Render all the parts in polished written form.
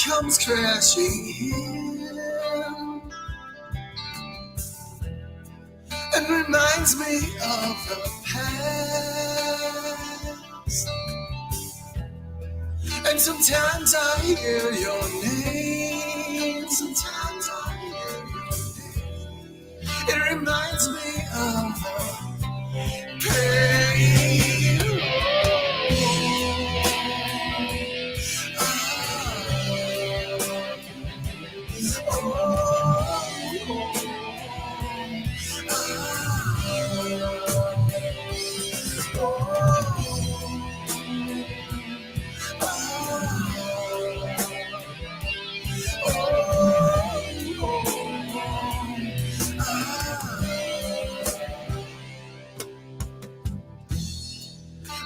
comes crashing in and reminds me of the past. And sometimes I hear your name. Sometimes I hear your name. It reminds me of the pain.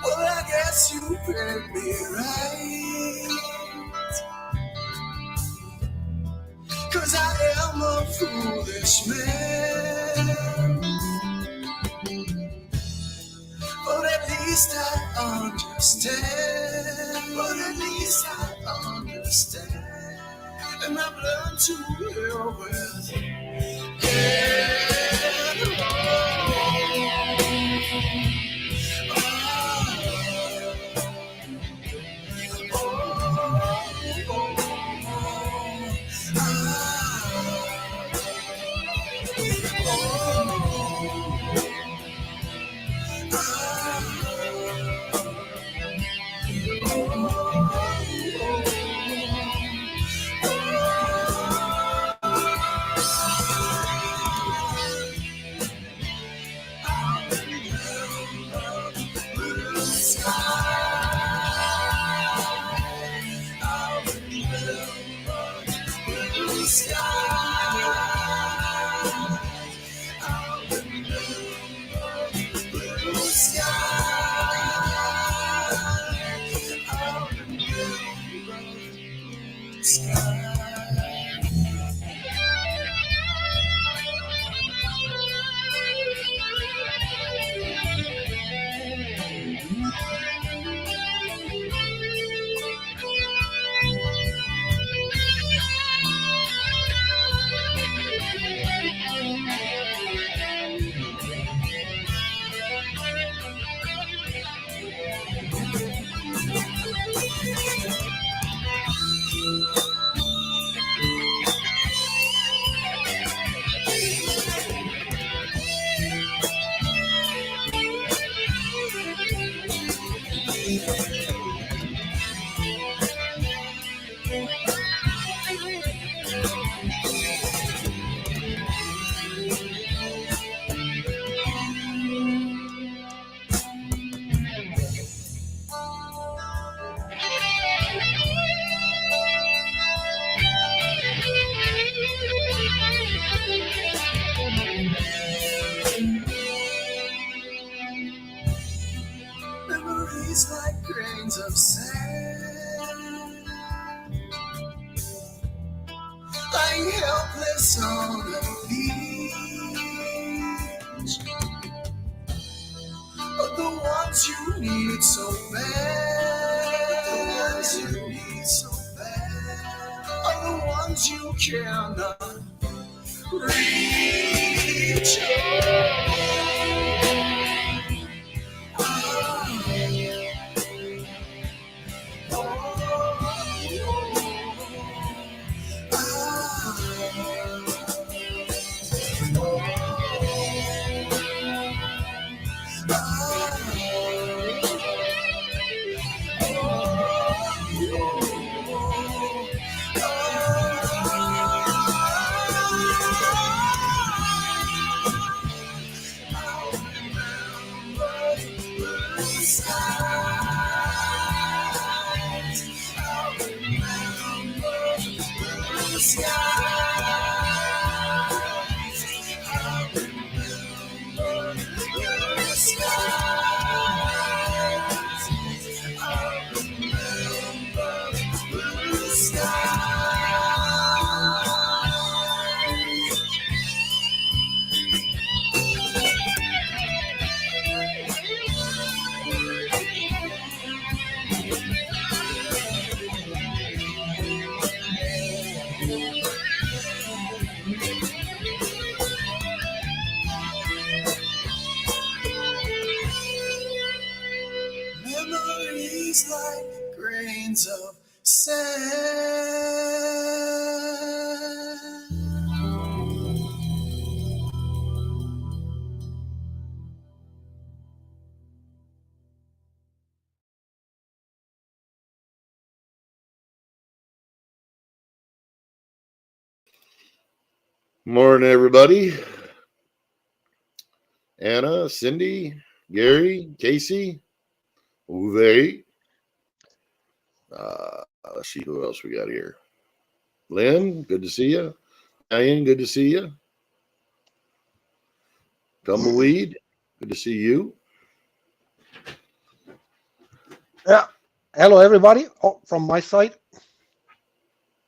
Well, I guess you read me right, 'cause I am a foolish man. But at least I understand. But at least I understand. And I've learned to live with it. Memories like grains of sand, lying helpless on the beach. But the ones you need so bad, the ones you need so bad, are the ones you cannot reach. seems like grains of sand. Morning, everybody. Anna, Cindy, Gary, Casey, Uwe. Let's see who else we got here. Lynn, good to see you. Ian, good to see you. Tumbleweed, good to see you. Yeah. Hello, everybody. Oh, from my side.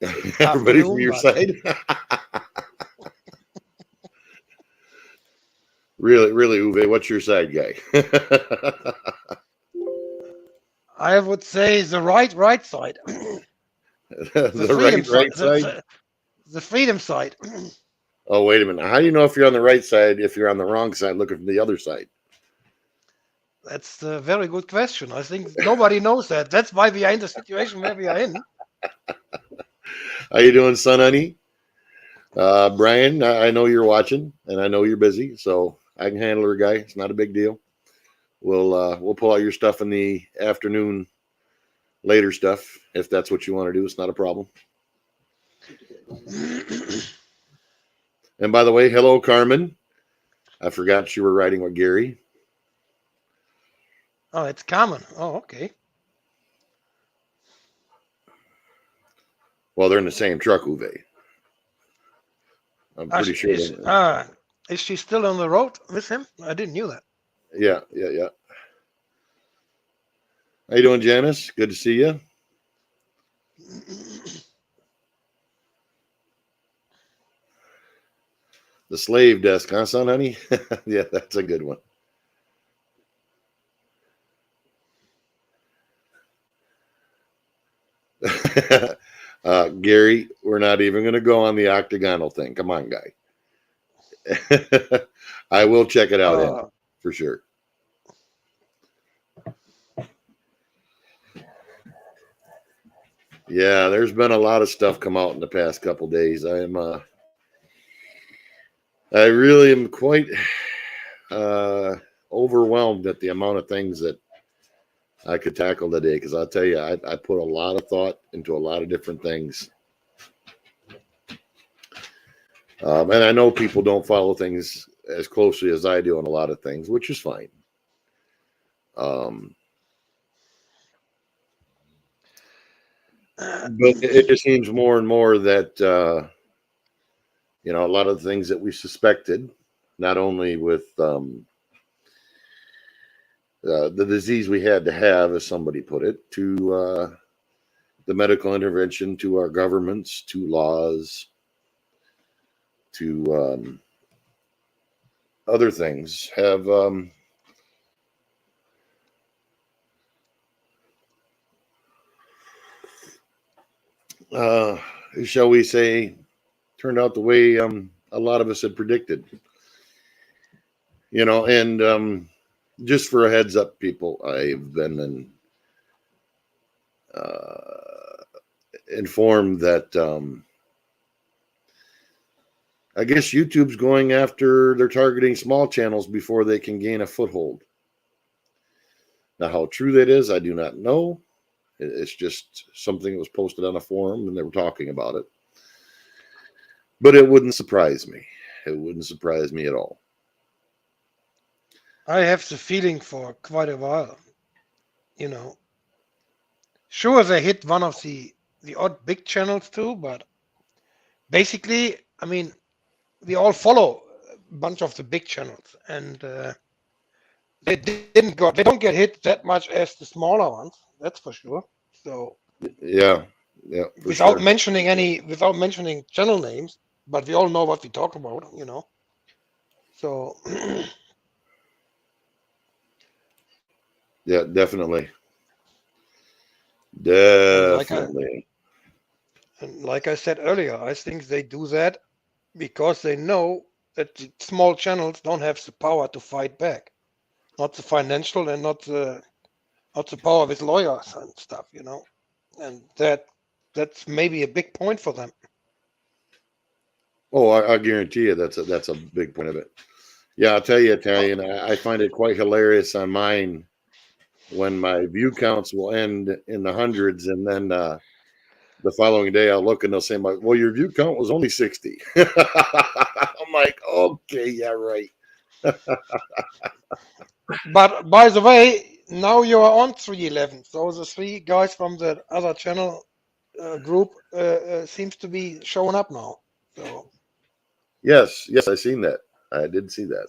Everybody from your side. Really, Uwe, what's your side guy? I would say the right side. the right side. The freedom side. Oh, wait a minute. How do you know if you're on the right side if you're on the wrong side looking from the other side? That's a very good question. I think nobody knows that. That's why we are in the situation where we are in. How you doing, son, honey? Brian, I know you're watching, and I know you're busy, so I can handle her, guy. It's not a big deal. We'll pull out your stuff in the afternoon, later stuff, if that's what you want to do. It's not a problem. And by the way, hello, Carmen. I forgot you were riding with Gary. Oh, it's Carmen. Oh, okay. Well, they're in the same truck, Uwe. I'm pretty sure. Is she still on the road with him? I didn't know that. Yeah. How you doing, Janice? Good to see you. The slave desk, huh, son, honey? Yeah, that's a good one. Gary, we're not even going to go on the octagonal thing. Come on, guy. I will check it out for sure. Yeah, there's been a lot of stuff come out in the past couple days. I really am quite overwhelmed at the amount of things that I could tackle today, because I'll tell you, I put a lot of thought into a lot of different things. And I know people don't follow things as closely as I do on a lot of things, which is fine. But it just seems more and more that, a lot of the things that we suspected, not only with the disease we had to have, as somebody put it, to the medical intervention, to our governments, to laws, to other things, have shall we say, turned out the way a lot of us had predicted. And just for a heads up, people, I've been informed that I guess YouTube's going after, they're targeting small channels before they can gain a foothold. Now, how true that is, I do not know. It's just something that was posted on a forum and they were talking about it. But it wouldn't surprise me. It wouldn't surprise me at all. I have the feeling for quite a while. Sure, they hit one of the odd big channels too, but basically, I mean, we all follow a bunch of the big channels, and they don't get hit that much as the smaller ones. That's for sure. So yeah, without mentioning channel names, but we all know what we talk about, So yeah, definitely. And like I said earlier, I think they do that because they know that the small channels don't have the power to fight back, not the financial and not the out the power with lawyers and stuff, and that's maybe a big point for them. Oh, I guarantee you that's a big point of it. Yeah, I'll tell you, Italian, I find it quite hilarious on mine when my view counts will end in the hundreds, and then the following day I'll look and they'll say, well, your view count was only 60. I'm like, okay, yeah, right. But by the way, now you are on 311. So the three guys from the other channel group seems to be showing up now. So Yes, I seen that. I did see that.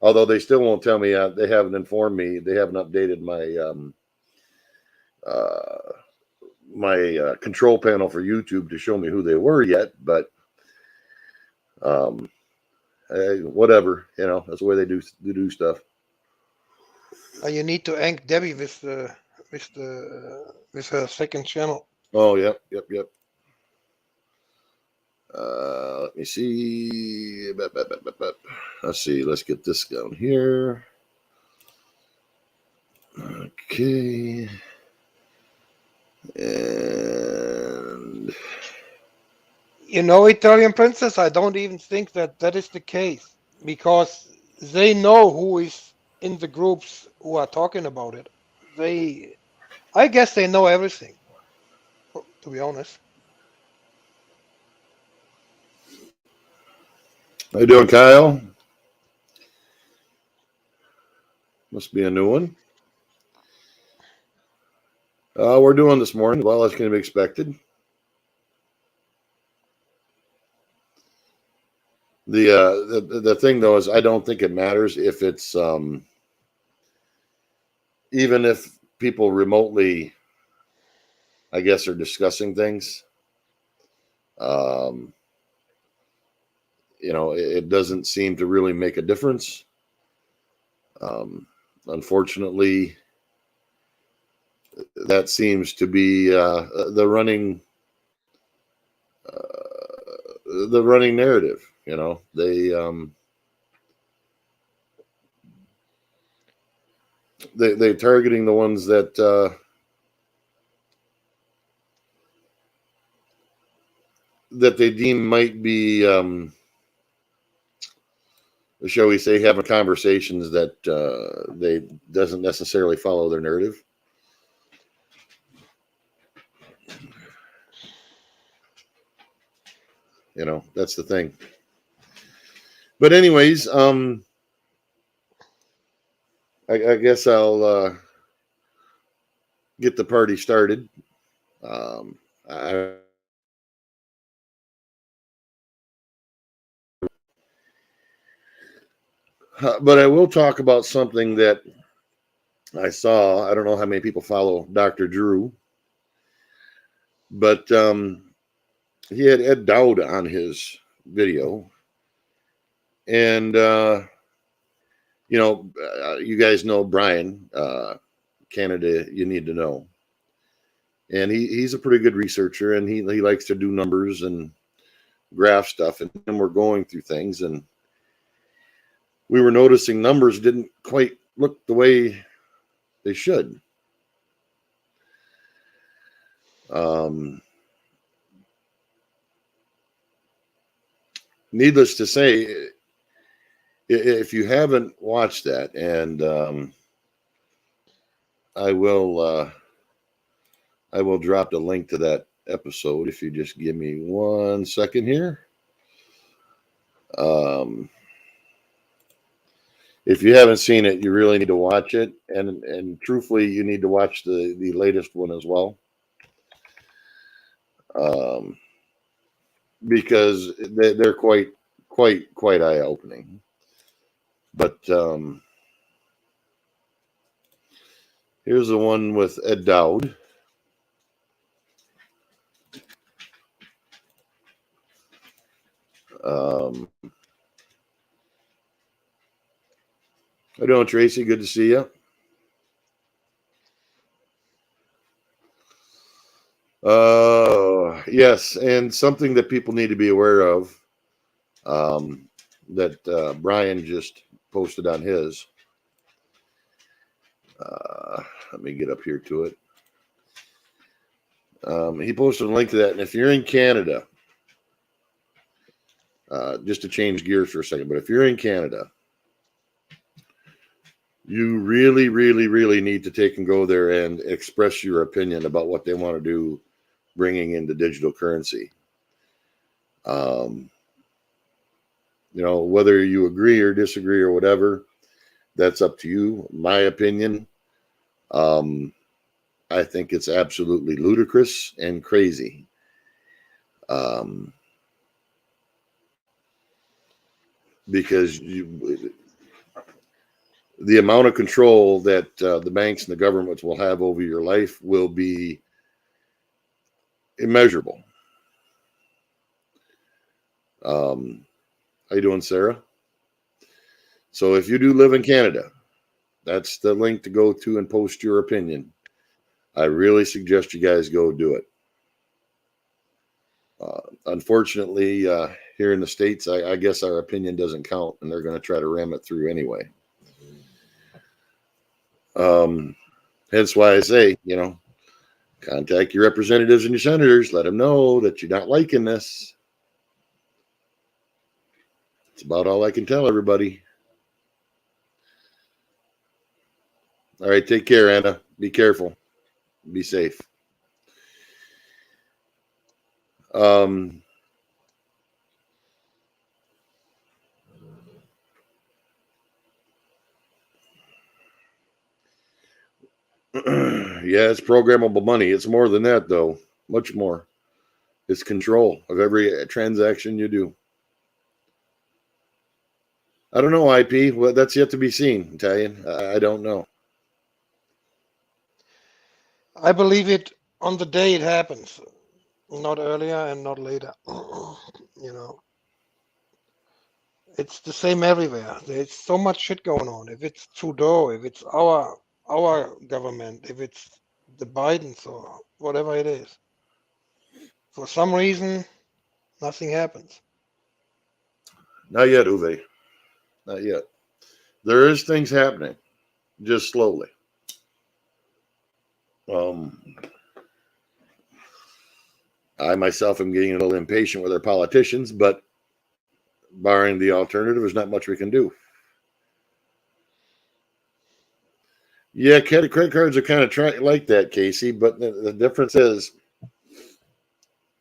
Although they still won't tell me. They haven't informed me. They haven't updated my control panel for YouTube to show me who they were yet. But whatever, that's the way they do stuff. you need to thank Debbie with her second channel. Oh, yep. Let me see. Let's see. Let's get this down here. Okay. And Italian Princess, I don't even think that is the case, because they know who is in the groups who are talking about it. I guess they know everything, to be honest. How you doing, Kyle? Must be a new one. We're doing this morning. Well, that's going to be expected. The thing though is, I don't think it matters if it's even if people remotely, I guess, are discussing things. It doesn't seem to really make a difference. Unfortunately, that seems to be the running narrative. They're targeting the ones that they deem might be, shall we say, having conversations that they doesn't necessarily follow their narrative. That's the thing. But anyways, I guess I'll get the party started. But I will talk about something that I saw. I don't know how many people follow Dr. Drew, but he had Ed Dowd on his video. And, you guys know Brian, Canada, You Need to Know. And he's a pretty good researcher, and he likes to do numbers and graph stuff. And we're going through things, and we were noticing numbers didn't quite look the way they should. Needless to say, if you haven't watched that, and I will drop the link to that episode if you just give me 1 second here. If you haven't seen it, you really need to watch it, and truthfully, you need to watch the latest one as well, because they're quite eye-opening. But here's the one with Ed Dowd. How you doing, Tracy? Good to see you. Yes, and something that people need to be aware of, that Brian just posted on his. Let me get up here to it. He posted a link to that. And if you're in Canada, just to change gears for a second, but if you're in Canada, you really, really, really need to take and go there and express your opinion about what they want to do bringing into digital currency. Whether you agree or disagree or whatever, that's up to you. My opinion, I think it's absolutely ludicrous and crazy. Because the amount of control that the banks and the governments will have over your life will be immeasurable. How you doing, Sarah? So if you do live in Canada, that's the link to go to and post your opinion. I really suggest you guys go do it. Unfortunately, here in the States, I guess our opinion doesn't count, and they're going to try to ram it through anyway. Hence why I say, contact your representatives and your senators. Let them know that you're not liking this. It's about all I can tell everybody. All right, take care, Anna. Be careful. Be safe. Yeah, it's programmable money. It's more than that, though. Much more. It's control of every transaction you do. I don't know, IP. Well, that's yet to be seen, Italian. I don't know. I believe it on the day it happens, not earlier and not later. It's the same everywhere. There's so much shit going on. If it's Trudeau, if it's our government, if it's the Bidens or whatever it is, for some reason, nothing happens. Not yet, Uwe. Not yet. There is things happening, just slowly. I myself am getting a little impatient with our politicians, but barring the alternative, there's not much we can do. Yeah, credit cards are kind of like that, Casey, but the difference is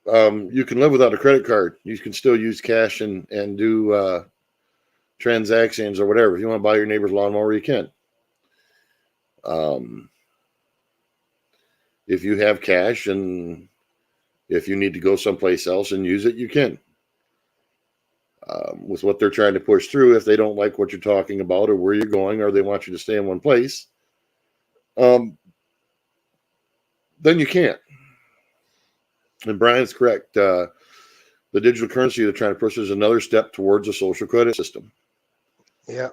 you can live without a credit card. You can still use cash and do transactions or whatever. If you want to buy your neighbor's lawnmower, you can. If you have cash and if you need to go someplace else and use it, you can. With what they're trying to push through, if they don't like what you're talking about or where you're going, or they want you to stay in one place, then you can't. And Brian's correct. The digital currency they're trying to push is another step towards a social credit system. Yeah.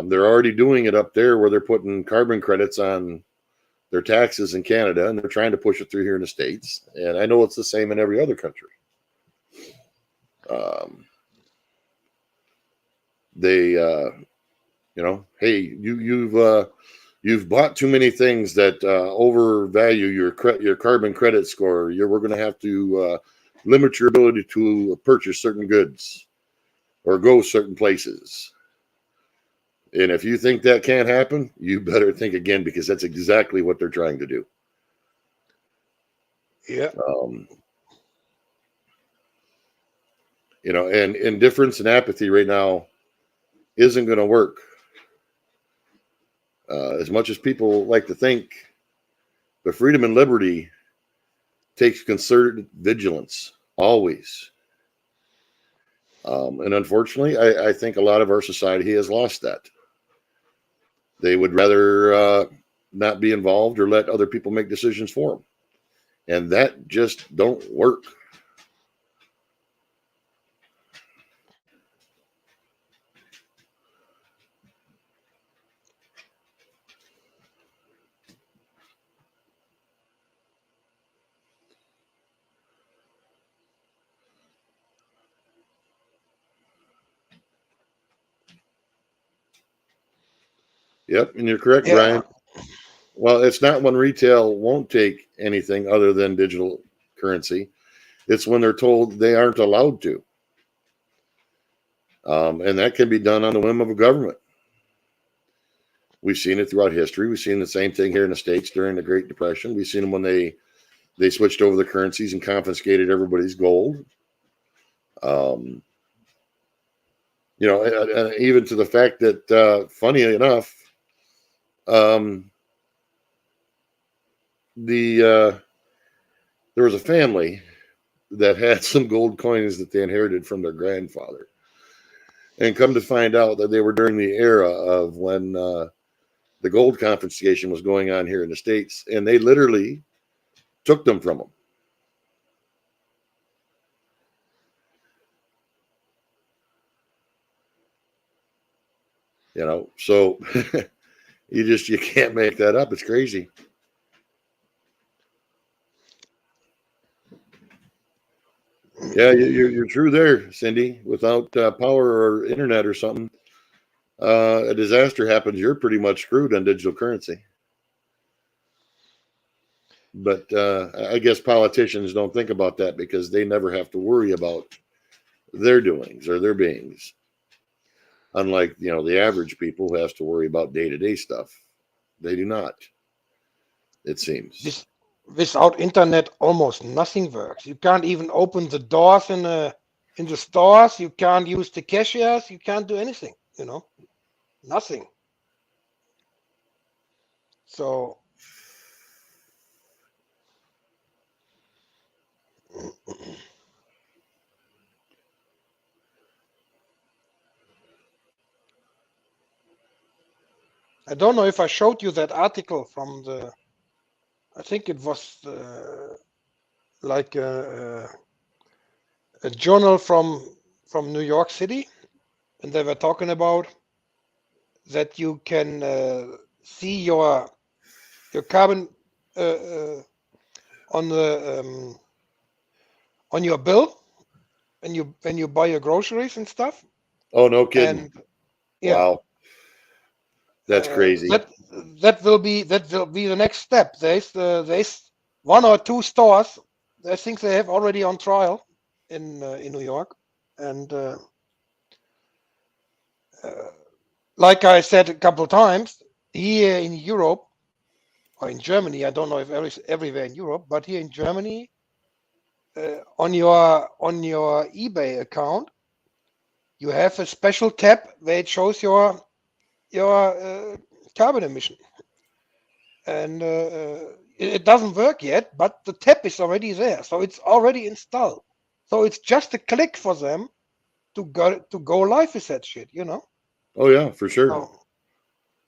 They're already doing it up there where they're putting carbon credits on their taxes in Canada, and they're trying to push it through here in the States. And I know it's the same in every other country. Hey, you've bought too many things that overvalue your carbon credit score. We're going to have to limit your ability to purchase certain goods or go certain places. And if you think that can't happen, you better think again, because that's exactly what they're trying to do. Yeah. And indifference and apathy right now isn't going to work. As much as people like to think, the freedom and liberty takes concerted vigilance, always. And unfortunately, I think a lot of our society has lost that. They would rather not be involved or let other people make decisions for them. And that just don't work. Yep, and you're correct, Yeah. Brian. Well, it's not when retail won't take anything other than digital currency. It's when they're told they aren't allowed to. And that can be done on the whim of a government. We've seen it throughout history. We've seen the same thing here in the States during the Great Depression. We've seen them when they switched over the currencies and confiscated everybody's gold. You know, and even to the fact that, funny enough, there was a family that had some gold coins that they inherited from their grandfather, and come to find out that they were during the era of when the gold confiscation was going on here in the States, and they literally took them from them. You know, so you can't make that up. It's crazy. Yeah, you're true there, Cindy. Without power or internet or something, a disaster happens, you're pretty much screwed on digital currency. But I guess politicians don't think about that because they never have to worry about their doings or their beings. Unlike, you know, the average people who has to worry about day-to-day stuff. They do not, it seems. Without internet, almost nothing works. You can't even open the doors in the stores. You can't use the cashiers. You can't do anything, you know, nothing. So I don't know if I showed you that article from I think it was like a journal from New York City, and they were talking about that you can see your carbon on the on your bill when you buy your groceries and stuff. Oh, no kidding. And yeah, wow. That's crazy. That will be the next step. There's one or two stores I think they have already on trial in New York, and like I said a couple of times, here in Europe or in Germany, I don't know if everywhere in Europe, but here in Germany, on your eBay account, you have a special tab where it shows your carbon emission, and it doesn't work yet, but the tab is already there, so it's already installed. So it's just a click for them to go live with that shit, you know. Oh yeah, for sure. So,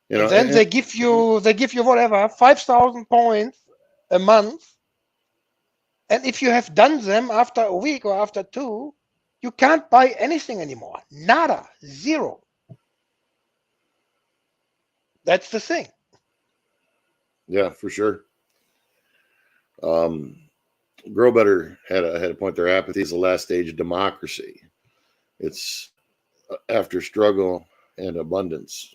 you know, and then they give you whatever 5,000 points a month, and if you have done them after a week or after two, you can't buy anything anymore. Nada, zero. That's the thing. Yeah, for sure. Grow Better had a point there. Apathy is the last stage of democracy. It's after struggle and abundance.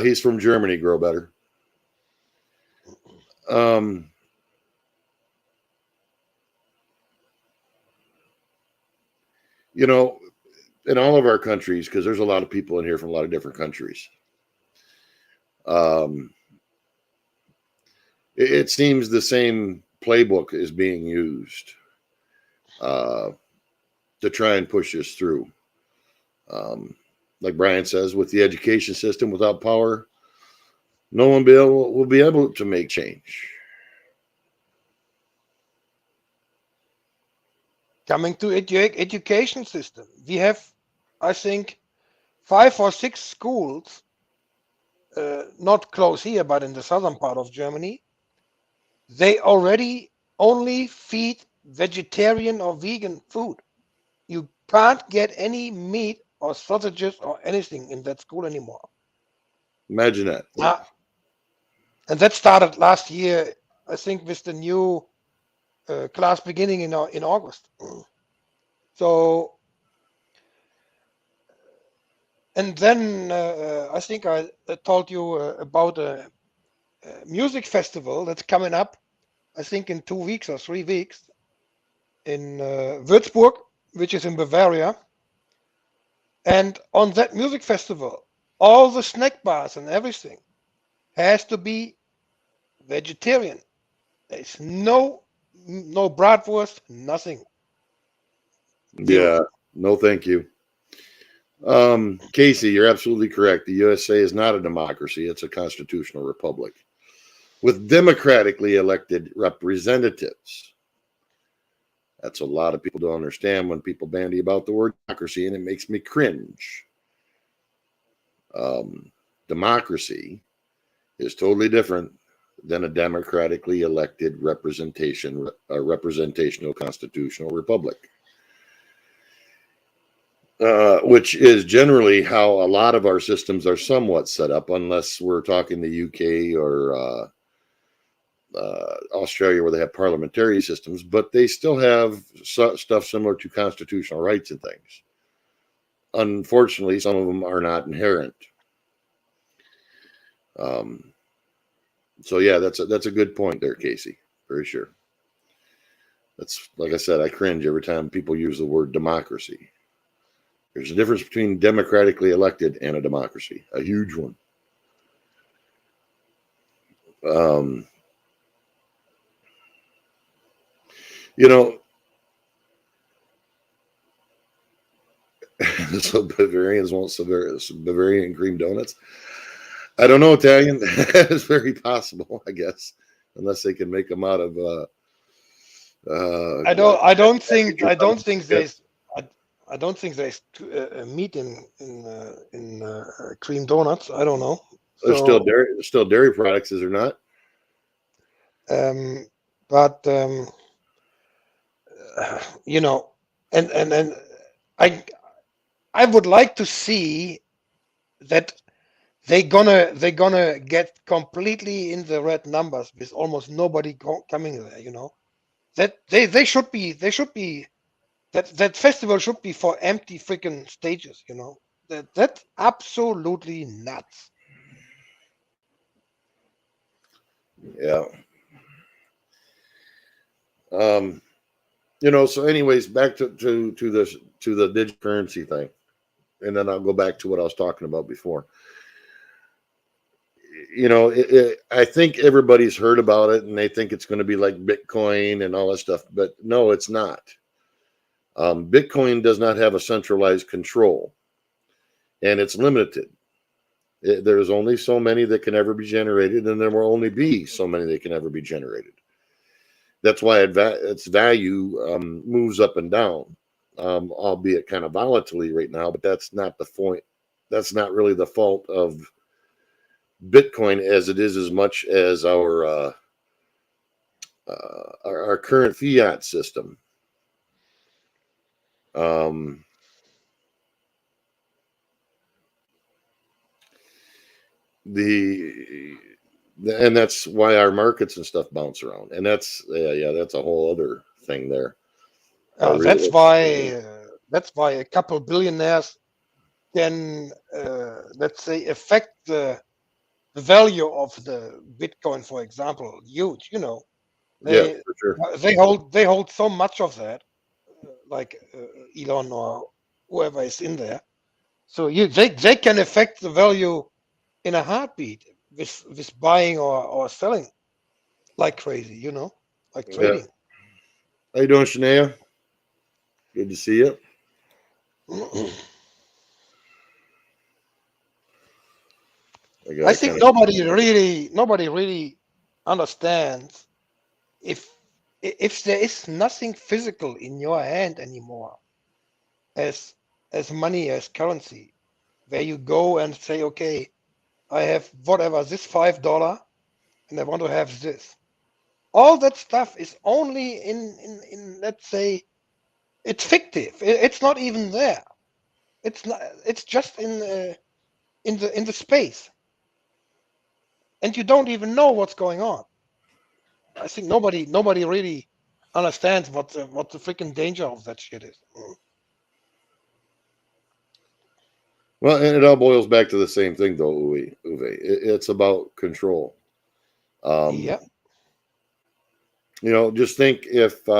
He's from Germany, Grow Better. You know, in all of our countries, because there's a lot of people in here from a lot of different countries, it seems the same playbook is being used to try and push us through. Like Brian says, with the education system, without power, no one will be able to make change. Coming to education system, we have, I think, 5 or 6 schools, not close here, but in the southern part of Germany. They already only feed vegetarian or vegan food. You can't get any meat or sausages or anything in that school anymore. Imagine that. And that started last year, I think, with the new class beginning in August. So, and then I think I told you about a music festival that's coming up, I think in 2 weeks or 3 weeks in Würzburg, which is in Bavaria. And on that music festival, all the snack bars and everything has to be vegetarian. There's no bratwurst, nothing. Zero. Yeah, no, thank you. Casey, you're absolutely correct. The USA is not a democracy, it's a constitutional republic with democratically elected representatives. That's a lot of people don't understand when people bandy about the word democracy, and it makes me cringe. Democracy is totally different than a democratically elected representational constitutional republic. Which is generally how a lot of our systems are somewhat set up, unless we're talking the UK or Australia, where they have parliamentary systems, but they still have stuff similar to constitutional rights and things. Unfortunately, some of them are not inherent. So yeah, that's a good point there, Casey. Very sure. That's, like I said, I cringe every time people use the word democracy. There's a difference between democratically elected and a democracy, a huge one. You know, so Bavarians want Bavarian cream donuts. I don't know, Italian. That is very possible, I guess, unless they can make them out of. I don't think there's meat in cream donuts. I don't know. There's still dairy products, is there not? But you know, and I would like to see that they're gonna get completely in the red numbers with almost nobody coming there. You know, that they should be that festival should be for empty freaking stages. You know, that's absolutely nuts. Yeah. You know, so anyways, back to the digital currency thing, and then I'll go back to what I was talking about before. You know, I think everybody's heard about it, and they think it's going to be like Bitcoin and all that stuff, but no, it's not. Bitcoin does not have a centralized control, and it's limited. There's only so many that can ever be generated, and there will only be so many that can ever be generated. That's why its value moves up and down, albeit kind of volatilely right now. But that's not the point. That's not really the fault of Bitcoin, as it is as much as our current fiat system. And that's why our markets and stuff bounce around, and that's a whole other thing there. That's why a couple billionaires can let's say affect the value of the Bitcoin, for example, huge. You know, Yeah, for sure. they hold so much of that, like Elon or whoever is in there. So they can affect the value in a heartbeat with buying or selling like crazy, you know, like trading. Yeah. How you doing, Shania? Good to see you. I think nobody really understands if there is nothing physical in your hand anymore as money, as currency, where you go and say, okay, I have whatever, this $5 and I want to have this. All that stuff is only in let's say, it's fictive. It's not even there. It's not. It's just in the space, and you don't even know what's going on. I think nobody really understands what the freaking danger of that shit is. Well, and it all boils back to the same thing, though, Uwe. It's about control. Yeah. Just think if you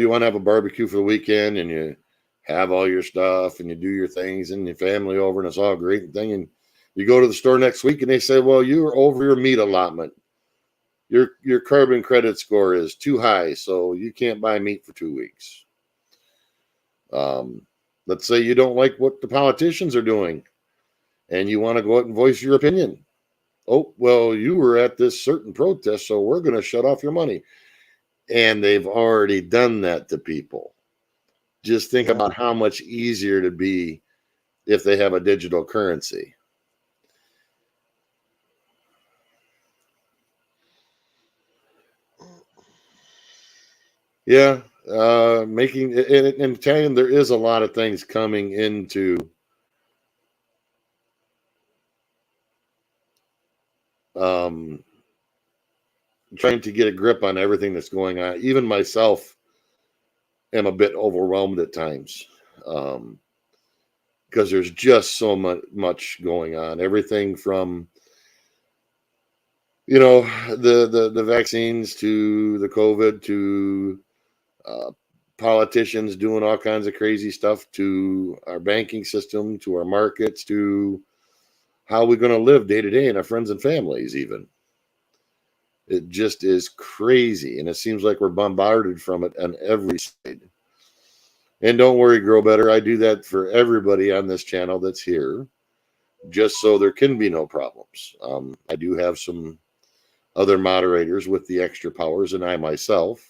want to have a barbecue for the weekend and you have all your stuff and you do your things and your family over and it's all great thing, and you go to the store next week and they say, well, you're over your meat allotment. Your carbon credit score is too high, so you can't buy meat for 2 weeks. Let's say you don't like what the politicians are doing and you want to go out and voice your opinion. Oh, well, you were at this certain protest, so we're going to shut off your money. And they've already done that to people. Just think about how much easier it'd be if they have a digital currency. Yeah, making in Italian, there is a lot of things coming into trying to get a grip on everything that's going on. Even myself am a bit overwhelmed at times because there's just so much going on. Everything from the vaccines to the COVID to politicians doing all kinds of crazy stuff to our banking system, to our markets, to how we're going to live day to day and our friends and families even. It just is crazy. And it seems like we're bombarded from it on every side. And don't worry, Grow Better. I do that for everybody on this channel that's here, just so there can be no problems. I do have some other moderators with the extra powers, and I myself,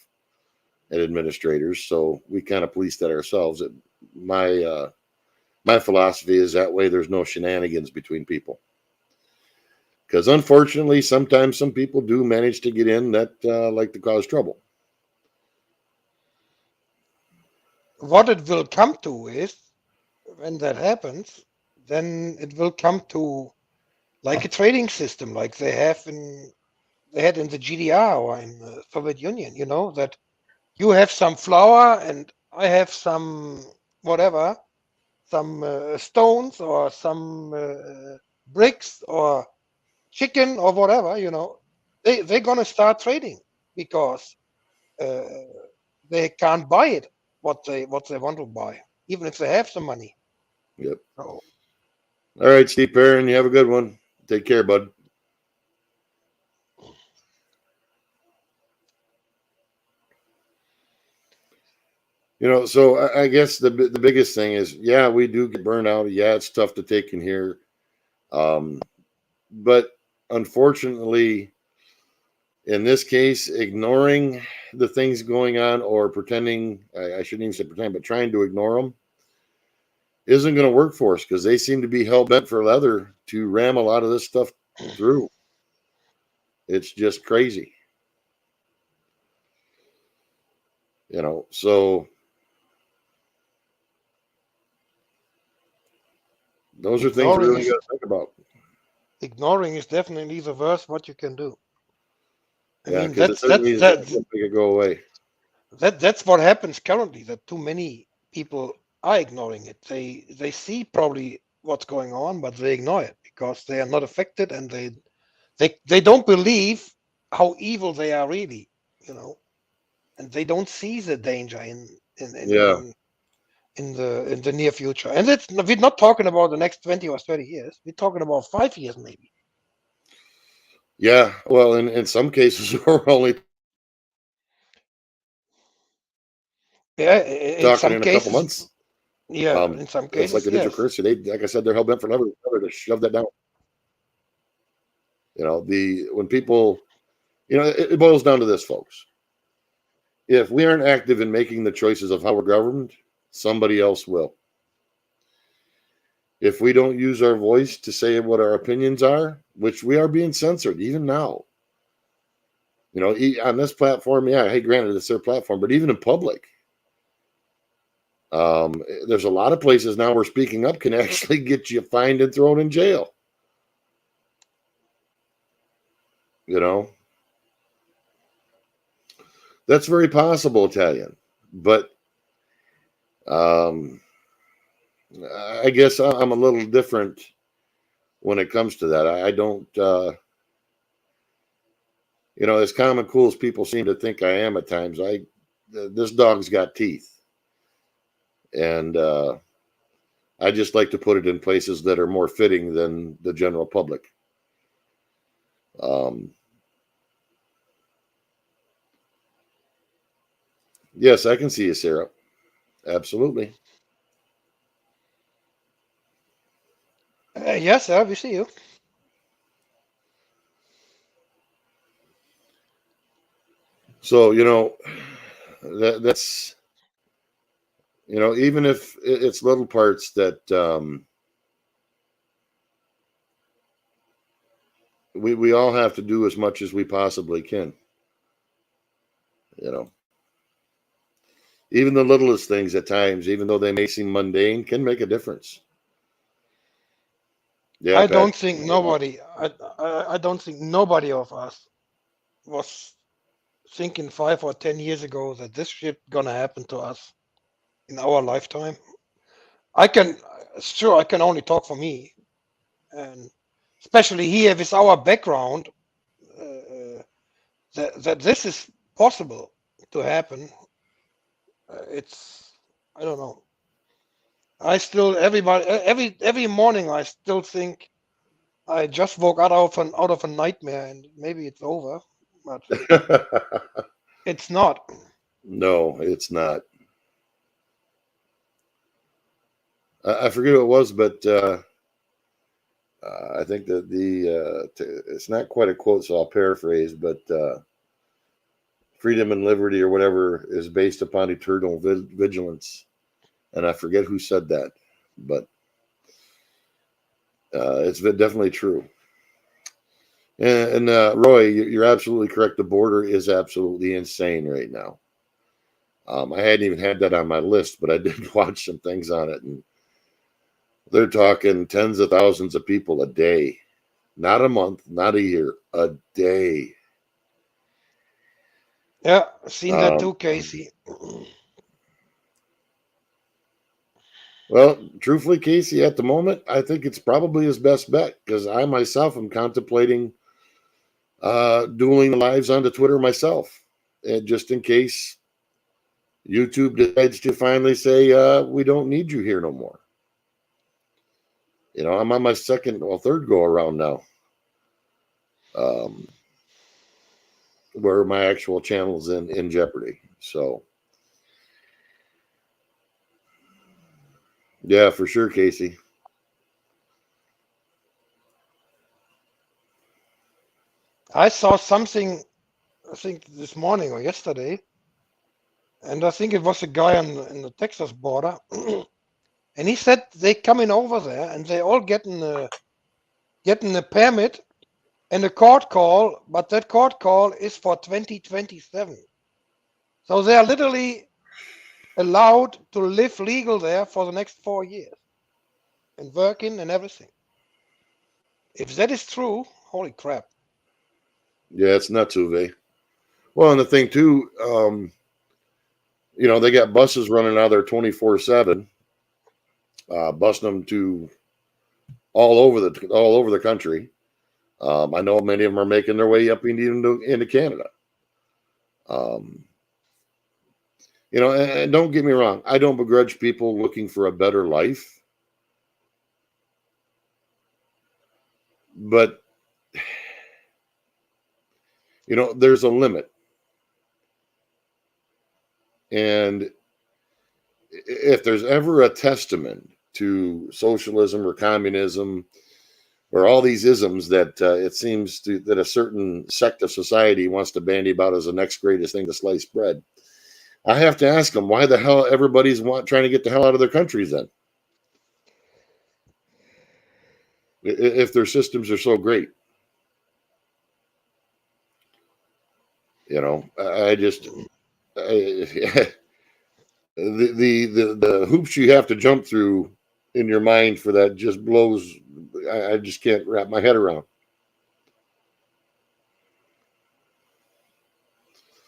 and administrators. So we kind of police that ourselves. My philosophy is that way there's no shenanigans between people. Because unfortunately, sometimes some people do manage to get in that like to cause trouble. What it will come to is, when that happens, then it will come to like a trading system, like they had in the GDR or in the Soviet Union. That you have some flour and I have some whatever, some stones or some bricks or chicken or whatever. They're gonna start trading because they can't buy it what they want to buy, even if they have some money. Yep. So, all right, Steve Perrin, you have a good one. Take care, bud. So I guess the biggest thing is, yeah, we do get burned out. Yeah, it's tough to take in here. But unfortunately, in this case, ignoring the things going on or pretending, I shouldn't even say pretend, but trying to ignore them isn't going to work for us because they seem to be hell-bent for leather to ram a lot of this stuff through. It's just crazy. So those are things we really got to think about. Ignoring is definitely the worst what you can do. Yeah, because it doesn't make it go away. That's what happens currently. That too many people are ignoring it. They see probably what's going on, but they ignore it because they are not affected and they don't believe how evil they are really, and they don't see the danger in the near future. And we're not talking about the next 20 or 30 years. We're talking about 5 years maybe. Yeah, well, in some cases, we're only talking in a couple months. Yeah, in some cases, it's like the digital currency. Like I said, they're hell bent for leather to shove that down. When people, it boils down to this, folks. If we aren't active in making the choices of how we're governed, somebody else will. If we don't use our voice to say what our opinions are, which we are being censored even now, on this platform, yeah, hey, granted, it's their platform, but even in public, there's a lot of places now where speaking up can actually get you fined and thrown in jail. That's very possible, Italian, but I guess I'm a little different when it comes to that. I don't, as common cool as people seem to think I am at times, this dog's got teeth. And I just like to put it in places that are more fitting than the general public. Yes, I can see you, Sarah. Absolutely. Yes, sir, we see you. So, that's, even if it's little parts that we all have to do as much as we possibly can. Even the littlest things at times, even though they may seem mundane, can make a difference. Yeah, I Pat. don't think nobody. I don't think nobody of us was thinking 5 or 10 years ago that this shit gonna happen to us in our lifetime. I can only talk for me, and especially here with our background, that this is possible to happen. It's, I don't know. I still every morning I still think I just woke out of a nightmare and maybe it's over, but it's not. No, it's not. I forget who it was, but I think that it's not quite a quote, so I'll paraphrase, but freedom and liberty or whatever is based upon eternal vigilance. And I forget who said that, but it's definitely true. And Roy, you're absolutely correct. The border is absolutely insane right now. I hadn't even had that on my list, but I did watch some things on it, and they're talking tens of thousands of people a day, not a month, not a year, a day. Yeah, seen that too, Casey. Well, truthfully, Casey, at the moment, I think it's probably his best bet because I myself am contemplating dueling the lives onto Twitter myself, and just in case YouTube decides to finally say we don't need you here no more. I'm on my third go around now, where my actual channel's in jeopardy. So, yeah, for sure, Casey. I saw something, I think this morning or yesterday, and I think it was a guy in the Texas border, and he said they coming over there and they all getting a permit and a court call, but that court call is for 2027. So they are literally allowed to live legal there for the next 4 years and working and everything. If that is true, holy crap. Yeah, it's nuts, Uwe. Well, and the thing too, they got buses running out there 24/7, busing them to all over the country. I know many of them are making their way up into Canada. And don't get me wrong, I don't begrudge people looking for a better life, but there's a limit. And if there's ever a testament to socialism or communism or all these isms that it seems that a certain sect of society wants to bandy about as the next greatest thing to slice bread, I have to ask them why the hell everybody's trying to get the hell out of their countries then, if their systems are so great. The hoops you have to jump through in your mind for that just blows. I just can't wrap my head around.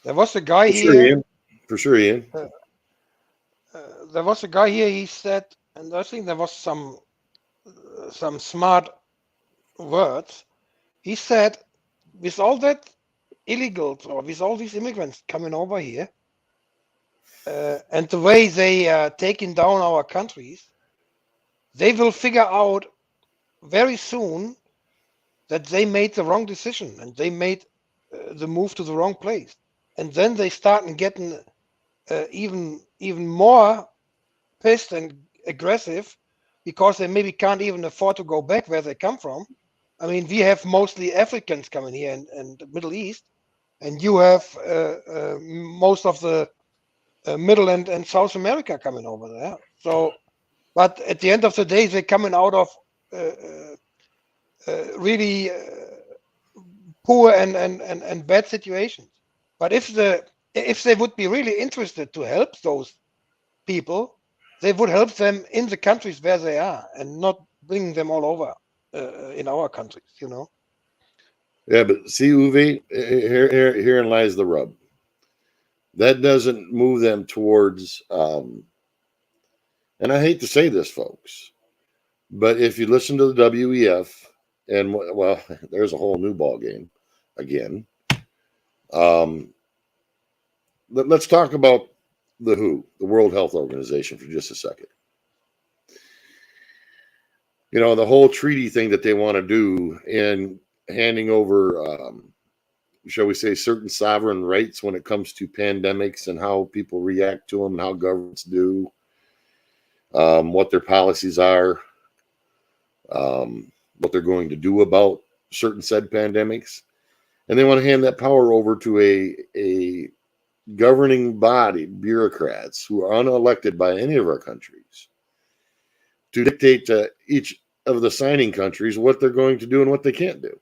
There was a guy here. For sure, Ian. There was a guy here. He said, and I think there was some smart words. He said, with all that illegals or with all these immigrants coming over here, and the way they are taking down our countries, they will figure out very soon that they made the wrong decision and they made the move to the wrong place. And then they start getting even more pissed and aggressive because they maybe can't even afford to go back where they come from. I mean, we have mostly Africans coming here and the Middle East, and you have most of the Middle and South America coming over there. So, but at the end of the day, they're coming out of really poor and bad situations. But if they would be really interested to help those people, they would help them in the countries where they are and not bringing them all over in our countries, you know. Yeah, but see, Uwe, herein lies the rub. That doesn't move them towards, and I hate to say this, folks, but if you listen to the WEF, and well, there's a whole new ball game again. Let's talk about the WHO, the World Health Organization, for just a second. You know, the whole treaty thing that they want to do in handing over, shall we say, certain sovereign rights when it comes to pandemics and how people react to them and how governments do, what their policies are, what they're going to do about certain said pandemics. And they want to hand that power over to a governing body, bureaucrats who are unelected by any of our countries, to dictate to each of the signing countries what they're going to do and what they can't do.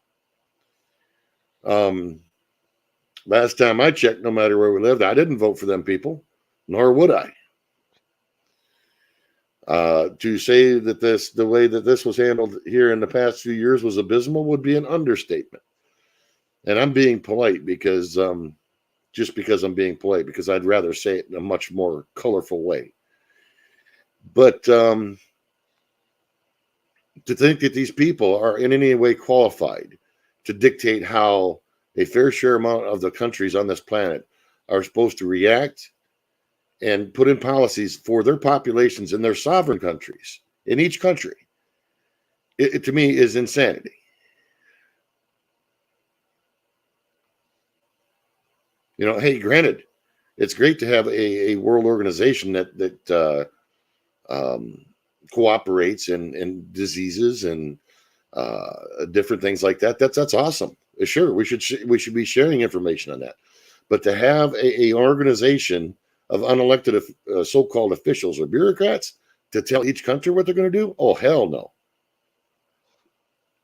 Last time I checked, no matter where we lived, I didn't vote for them people, nor would I. To say that the way that this was handled here in the past few years was abysmal would be an understatement. And I'm being polite because just because I'm being polite, because I'd rather say it in a much more colorful way. But to think that these people are in any way qualified to dictate how a fair share amount of the countries on this planet are supposed to react and put in policies for their populations in their sovereign countries, in each country, it to me is insanity. You know, hey, granted, it's great to have a world organization that cooperates in diseases and different things like that. That's awesome. Sure, we should be sharing information on that. But to have a organization of unelected so-called officials or bureaucrats to tell each country what they're going to do, oh hell no.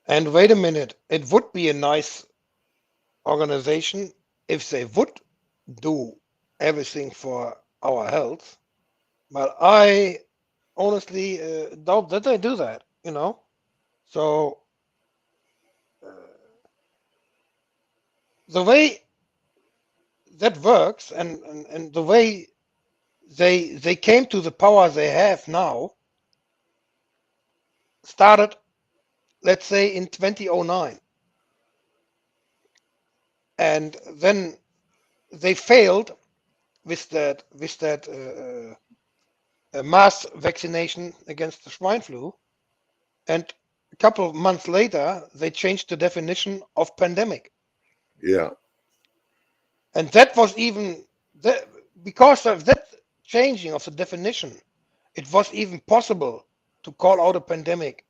And wait a minute, it would be a nice organization if they would do everything for our health, but I honestly doubt that they do that, you know. So the way that works and the way they came to the power they have now started, let's say, in 2009, and then they failed with that mass vaccination against the swine flu, and a couple of months later they changed the definition of pandemic. Yeah. And that was even because of that changing of the definition, it was even possible to call out a pandemic,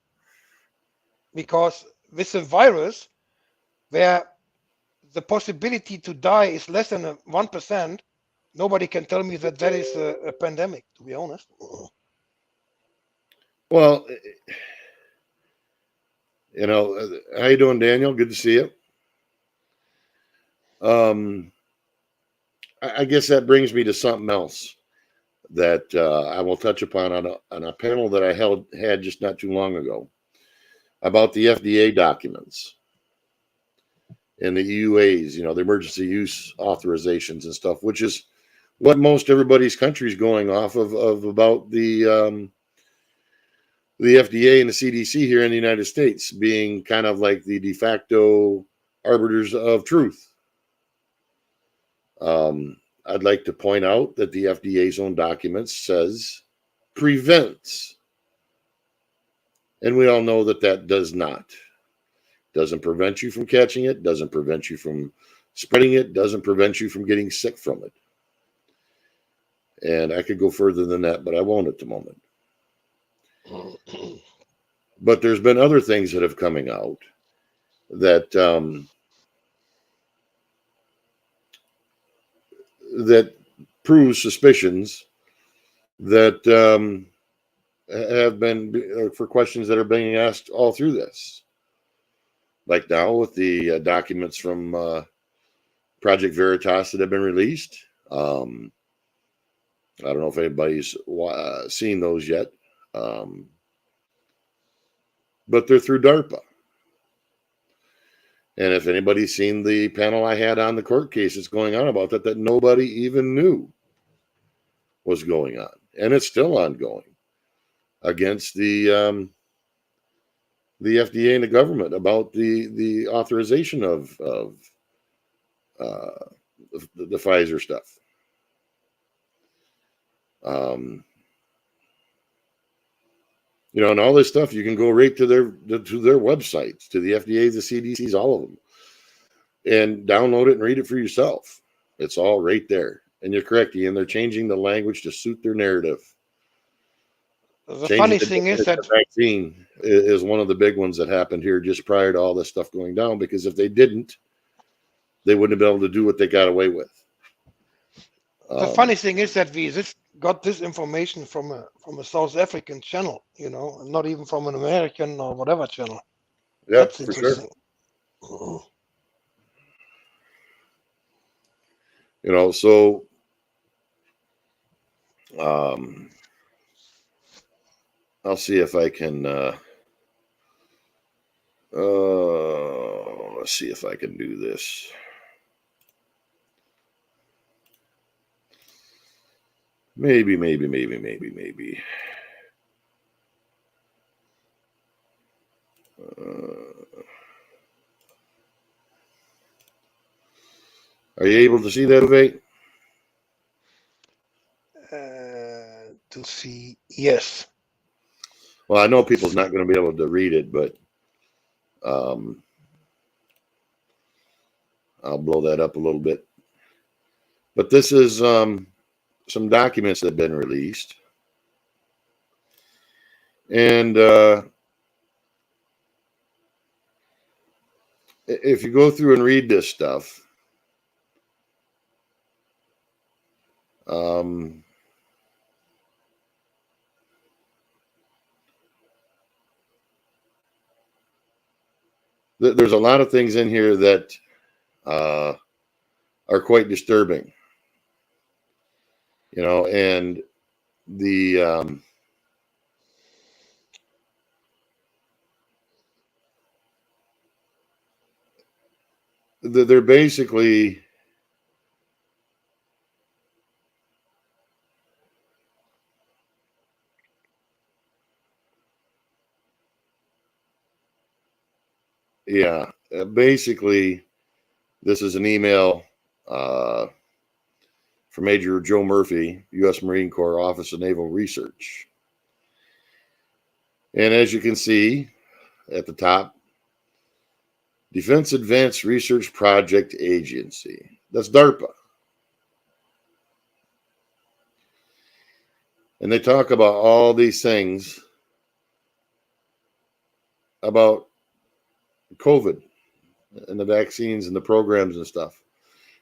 because with a virus where the possibility to die is less than 1%, nobody can tell me that is a pandemic, to be honest. Well, you know, how you doing, Daniel? Good to see you. I guess that brings me to something else that I will touch upon on a panel that I had just not too long ago about the FDA documents and the EUAs, you know, the emergency use authorizations and stuff, which is what most everybody's country is going off of about the the FDA and the CDC here in the United States being kind of like the de facto arbiters of truth. I'd like to point out that the FDA's own document says prevents. And we all know that that does not. Doesn't prevent you from catching it, doesn't prevent you from spreading it, doesn't prevent you from getting sick from it. And I could go further than that, but I won't at the moment. But there's been other things that have coming out that that proves suspicions that have been for questions that are being asked all through this. Like now with the documents from Project Veritas that have been released. I don't know if anybody's seen those yet. But they're through DARPA. And if anybody's seen the panel I had on the court case that's going on about that nobody even knew was going on. And it's still ongoing against the FDA and the government about the authorization of the Pfizer stuff. You know, and all this stuff, you can go right to their websites, to the FDA, the CDC's, all of them, and download it and read it for yourself. It's all right there. And you're correct, Ian. They're changing the language to suit their narrative. The funny thing is that vaccine is one of the big ones that happened here just prior to all this stuff going down, because if they didn't, they wouldn't have been able to do what they got away with. The funny thing is that we got this information from a South African channel, you know, and not even from an American or whatever channel. Yeah, That's for interesting. sure. You know, so I'll see if I can let's see if I can do this. Maybe. Are you able to see that, Uwe? To see, yes. Well, I know people's not going to be able to read it, but I'll blow that up a little bit. But this is some documents that have been released. And if you go through and read this stuff, there's a lot of things in here that are quite disturbing. You know, and they're basically basically this is an email from Major Joe Murphy, U.S. Marine Corps, Office of Naval Research. And as you can see at the top, Defense Advanced Research Project Agency. That's DARPA. And they talk about all these things about COVID and the vaccines and the programs and stuff.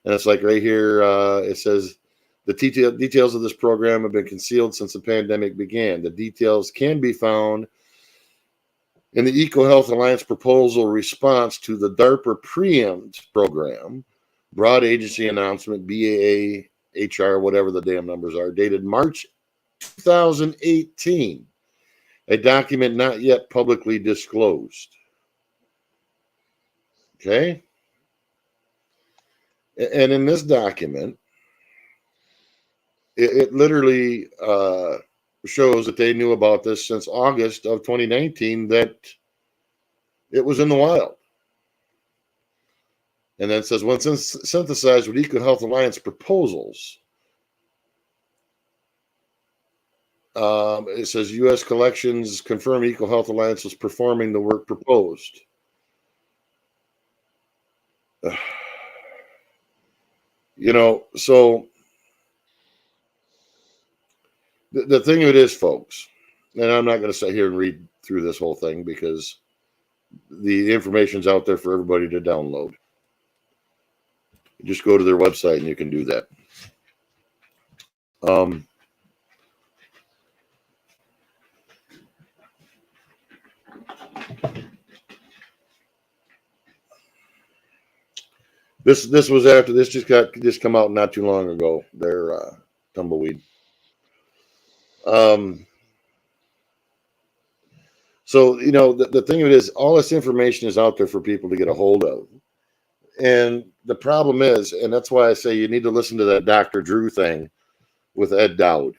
And it's like right here, it says, the details of this program have been concealed since the pandemic began. The details can be found in the EcoHealth Alliance proposal response to the DARPA preempt program, broad agency announcement, BAA, HR, whatever the damn numbers are, dated March 2018, a document not yet publicly disclosed. Okay? And in this document, it literally shows that they knew about this since August of 2019, that it was in the wild. And then it says, when synthesized with EcoHealth Alliance proposals, it says U.S. collections confirm EcoHealth Alliance is performing the work proposed. So the thing of it is, folks, and I'm not going to sit here and read through this whole thing because the information's out there for everybody to download. You just go to their website and you can do that. This was after this just come out not too long ago. Their tumbleweed. So the thing of it is, all this information is out there for people to get a hold of, and the problem is, and that's why I say you need to listen to that Dr. Drew thing with Ed Dowd.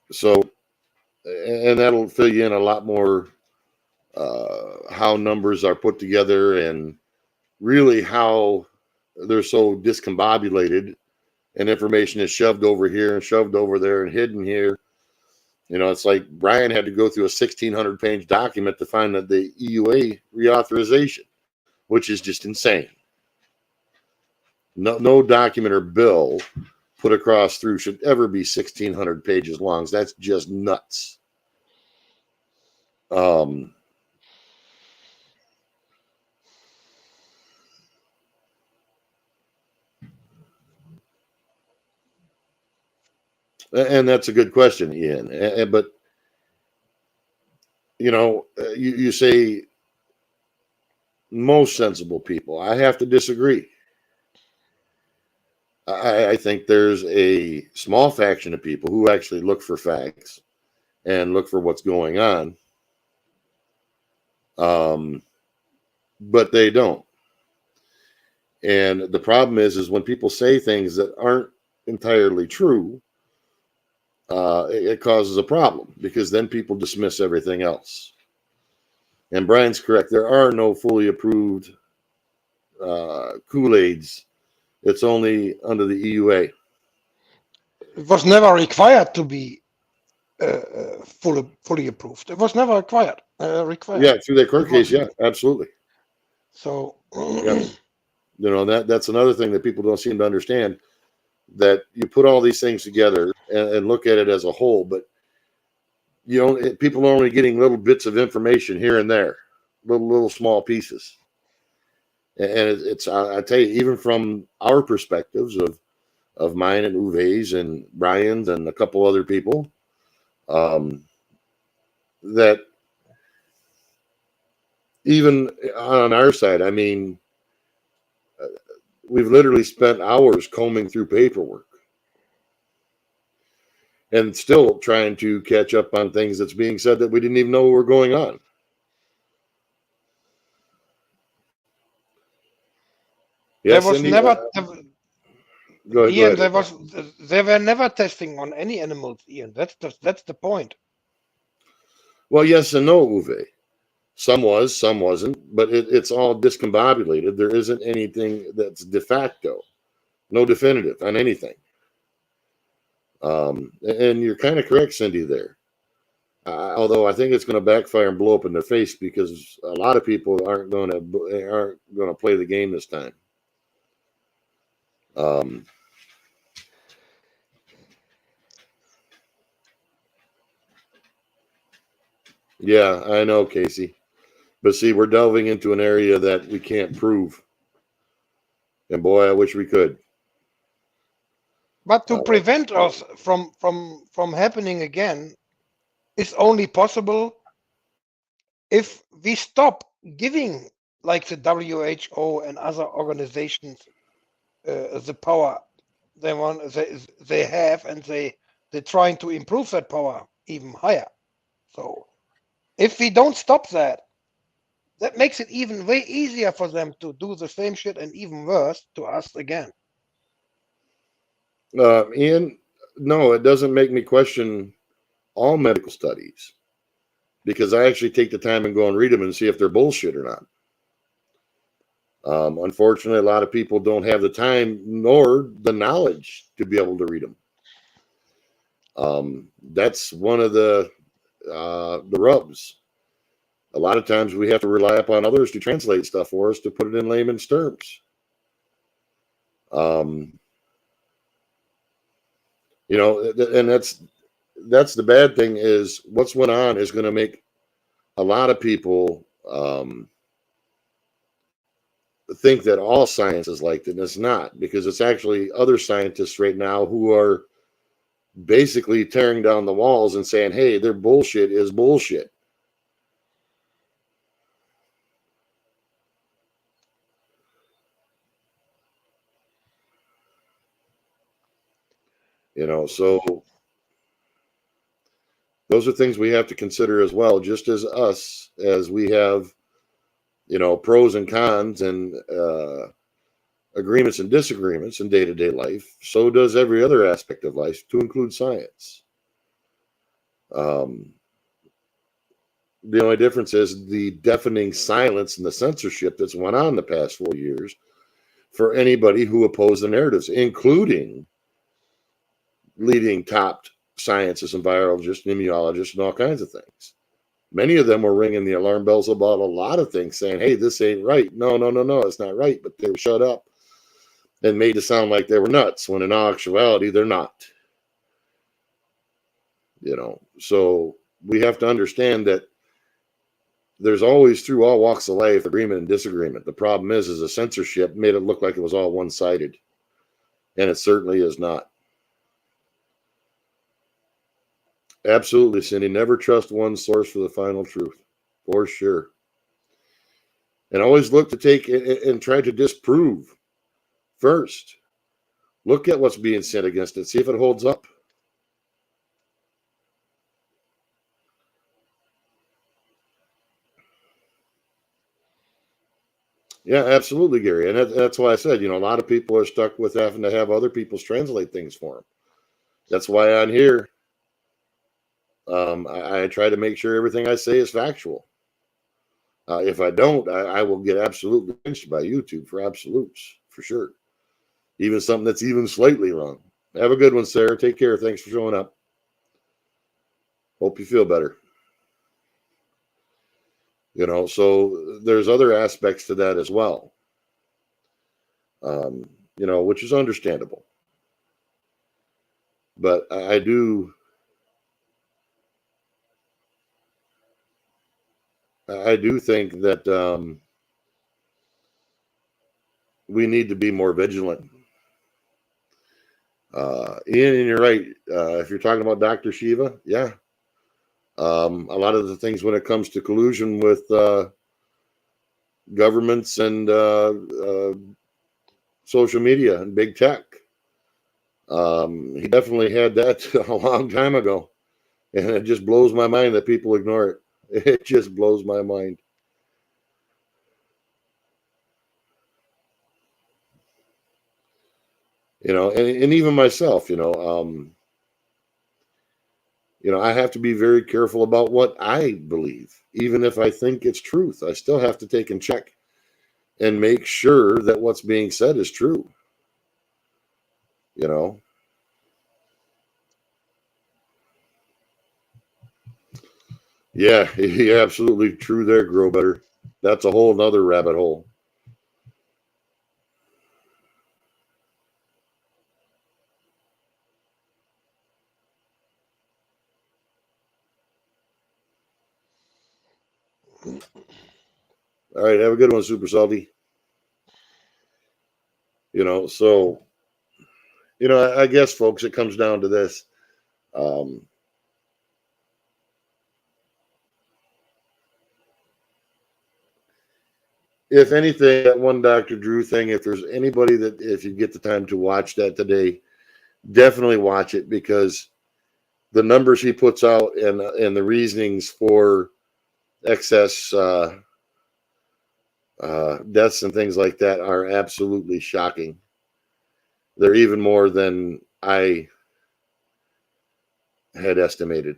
So, and that'll fill you in a lot more how numbers are put together and really how they're so discombobulated and information is shoved over here and shoved over there and hidden here. It's like Brian had to go through a 1,600-page document to find the EUA reauthorization, which is just insane. No document or bill put across through should ever be 1,600 pages long. That's just nuts. And that's a good question, Ian. But you say most sensible people. I have to disagree. I think there's a small faction of people who actually look for facts and look for what's going on. But they don't. And the problem is when people say things that aren't entirely true, it causes a problem because then people dismiss everything else. And Brian's correct. There are no fully approved Kool-Aids. It's only under the EUA. It was never required to be fully approved. It was never required. Yeah, through that court case, yeah, absolutely. So, that's another thing that people don't seem to understand, that you put all these things together and look at it as a whole, but people are only getting little bits of information here and there, little small pieces. And it's I tell you, even from our perspectives of mine and Uwe's and Brian's and a couple other people, that even on our side, I mean, we've literally spent hours combing through paperwork and still trying to catch up on things that's being said that we didn't even know were going on. Yes, there was Cindy, never. Go ahead, Ian, go ahead. They were never testing on any animals, Ian. That's the point. Well, yes and no, Uwe. Some was, some wasn't, but it's all discombobulated. There isn't anything that's de facto, no definitive on anything. And you're kind of correct, Cindy, there. Although I think it's going to backfire and blow up in their face because a lot of people aren't going to play the game this time. Yeah, I know, Casey. But see, we're delving into an area that we can't prove. And boy, I wish we could. But to prevent us from happening again is only possible if we stop giving, like the WHO and other organizations, the power they have, and they're trying to improve that power even higher. So if we don't stop that, that makes it even way easier for them to do the same shit and even worse to us again. Ian, no, it doesn't make me question all medical studies because I actually take the time and go and read them and see if they're bullshit or not. Unfortunately, a lot of people don't have the time nor the knowledge to be able to read them. That's one of the rubs. A lot of times we have to rely upon others to translate stuff for us to put it in layman's terms. You know, and that's the bad thing is what's went on is going to make a lot of people think that all science is like that, and it's not, because it's actually other scientists right now who are basically tearing down the walls and saying, hey, their bullshit is bullshit. You know, so those are things we have to consider as well, just as us, as we have, you know, pros and cons and agreements and disagreements in day-to-day life. So does every other aspect of life, to include science. The only difference is the deafening silence and the censorship that's went on the past 4 years for anybody who opposed the narratives, including leading top scientists and virologists and immunologists and all kinds of things. Many of them were ringing the alarm bells about a lot of things, saying, hey, this ain't right. No, it's not right. But they were shut up and made it sound like they were nuts, when in actuality, they're not. You know, so we have to understand that there's always, through all walks of life, agreement and disagreement. The problem is the censorship made it look like it was all one-sided, and it certainly is not. Absolutely, Cindy. Never trust one source for the final truth, for sure. And always look to take and try to disprove first. Look at what's being said against it. See if it holds up. Yeah, absolutely, Gary. And that's why I said, you know, a lot of people are stuck with having to have other people's translate things for them. That's why on here, I try to make sure everything I say is factual. If I don't, I will get absolutely lynched by YouTube for absolutes, for sure. Even something that's even slightly wrong. Have a good one, Sarah. Take care. Thanks for showing up. Hope you feel better. You know, so there's other aspects to that as well. You know, which is understandable. But I do think that we need to be more vigilant. Ian, and you're right. If you're talking about Dr. Shiva, yeah. A lot of the things when it comes to collusion with governments and social media and big tech, he definitely had that a long time ago. And it just blows my mind that people ignore it. It just blows my mind. You know, and even myself, you know, I have to be very careful about what I believe. Even if I think it's truth, I still have to take and check and make sure that what's being said is true. You know? Yeah, you're absolutely true there, Grow Better. That's a whole nother rabbit hole. All right, have a good one, Super Salty. You know, so, you know, I guess, folks, it comes down to this. If anything, that one Dr. Drew thing, if there's anybody that, if you get the time to watch that today, definitely watch it, because the numbers he puts out and the reasonings for excess deaths and things like that are absolutely shocking. They're even more than I had estimated.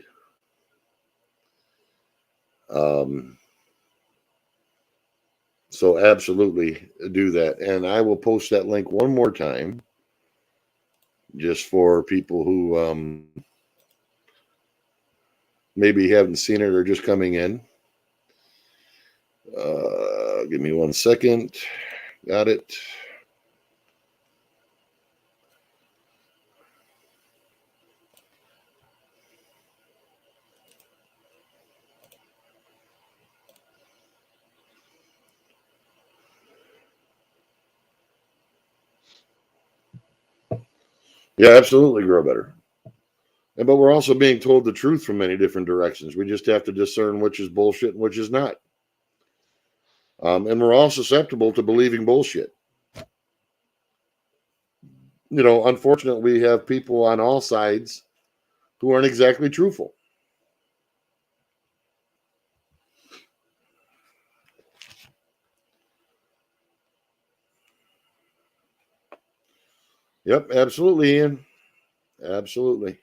So absolutely do that. And I will post that link one more time just for people who maybe haven't seen it or just coming in. Give me 1 second. Got it. Yeah, absolutely grow better. But we're also being told the truth from many different directions. We just have to discern which is bullshit and which is not. And we're all susceptible to believing bullshit. You know, unfortunately, we have people on all sides who aren't exactly truthful. Yep, absolutely, Ian. Absolutely.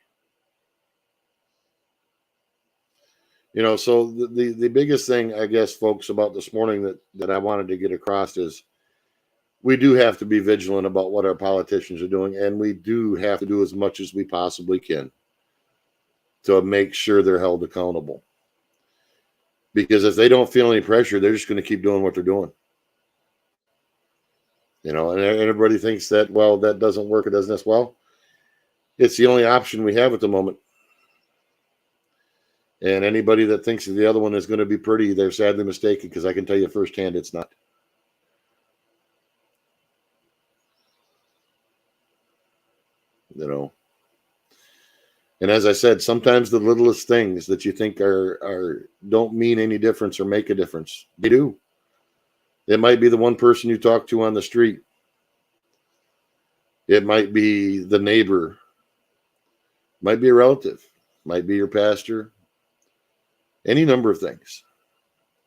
You know, so the biggest thing, I guess, folks, about this morning that I wanted to get across is we do have to be vigilant about what our politicians are doing, and we do have to do as much as we possibly can to make sure they're held accountable. Because if they don't feel any pressure, they're just going to keep doing what they're doing. You know, and everybody thinks that, well, that doesn't work. It doesn't this well. It's the only option we have at the moment. And anybody that thinks that the other one is going to be pretty, they're sadly mistaken, because I can tell you firsthand it's not. You know. And as I said, sometimes the littlest things that you think are don't mean any difference or make a difference, they do. It might be the one person you talk to on the street. It might be the neighbor. It might be a relative. It might be your pastor. Any number of things.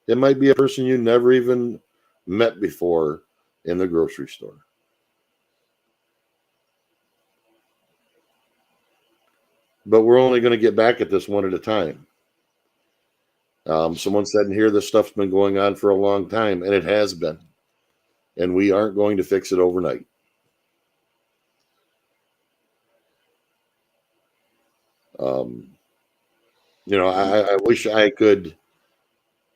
It might be a person you never even met before in the grocery store. But we're only going to get back at this one at a time. Someone said in here, this stuff's been going on for a long time, and it has been. And we aren't going to fix it overnight. You know, I wish I could